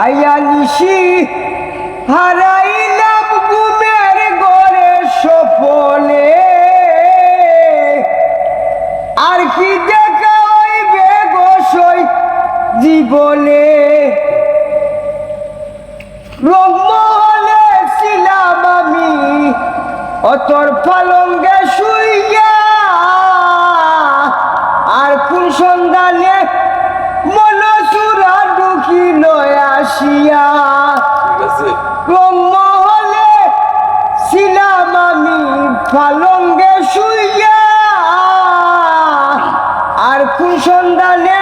আইয়া নিশি হারাইলাম ঘুমের ঘরে স্বপনে, আর কি দেখা হইবে গোসই জীবনে। ব্রহ্মহলে ছিলাম আমি অতর পালঙ্গে শুইয়া, আর কোন সন্ধানে মনসুরা ঢুকিল আসিয়া। ব্রহ্মহলে ছিলাম আমি পালঙ্গে শুইয়া, আর কোন সন্ধানে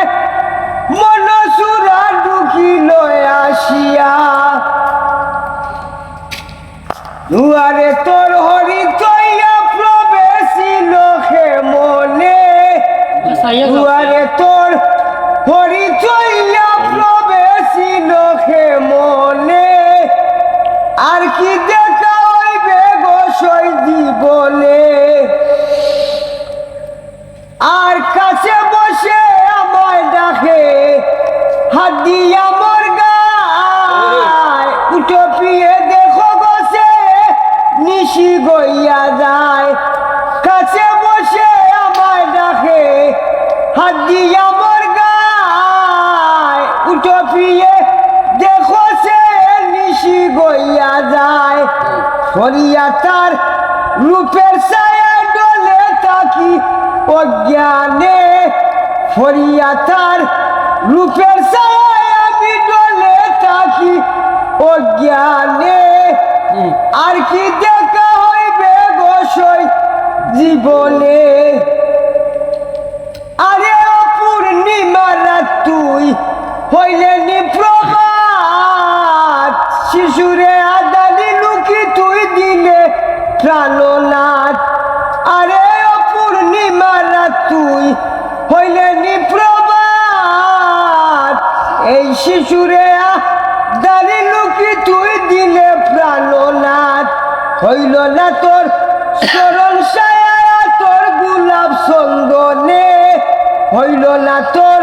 মনসুরা ঢুকিল আসিয়া। দুয়ারে তোর হরি তৈয়া প্রবেশিল হে মনে, দুয়ারে তোর হরি তৈয়া প্রবেশিল হে মনে, আর কি দেখা হইবে গোসই জীবনে। আর কাছে বসে আমায় ডাকে হাত দিয়া মোর গায়, উঠো পিয়ে দেখো বসে নিশি গইয়া যায়। কাছে বসে আমায় ডাকে হাত দিয়া মোর গায়, উঠো পিয়ে দেখো সে নিশি গইয়া যায়। ফরিয়া তার রূপের ছায়া ডলে থাকি অজ্ঞানে, ফরিয়া তার রূপের ছায়া আমি ডলে থাকি অজ্ঞানে, আর কি দেখা হইবে গোসই জীবনে। আরে পূর্ণিমা রাত তুই হইলে নি প্রভাত, শিশুরে আদানি লুকি তুই দিলে প্রাণনাথ। আরে পূর্ণিমা রাত তুই হইলে নি প্রভাত, এই শিশুরে আদানি লুকি তুই দিলে প্রাণনাথ। হইল না তোর চরণ ছায়া তোর গোলাপ চন্দনে, হইল না তোর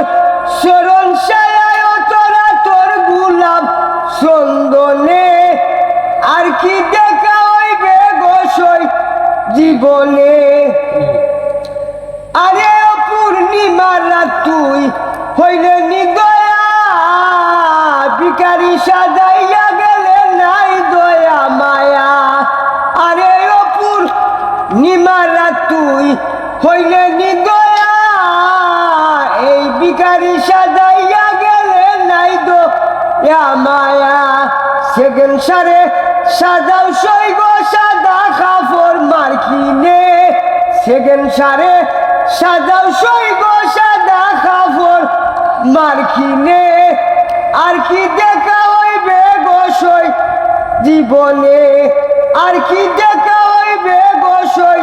চরণ ছায়া তোরা তোর গোলাপ চন্দনে, আর কি দেখা হইবে গোসই জীবনে। আরে পূর্ণিমা রাত তুই হইলে নি দয়া, ভিখারি সাজাইয়া গেলে নাই দয়া মায়া। আরে পূর্ণিমা রাত তুই হইলে নি দয়া, এই ভিখারি সাজাইয়া গেলে নাই দয়া মায়া। সেকেন্ড সারে সাজাও সইগ সাদা কাপড় মার্কিনে, সেকেন্ড সারে সাজাও সইগ সাদা কাপড় মার্কিনে, আর কি দেখা হইবে গোসই জীবনে, আর কি দেখা হইবে গোসই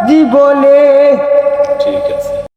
জীবনে। ঠিক আছে।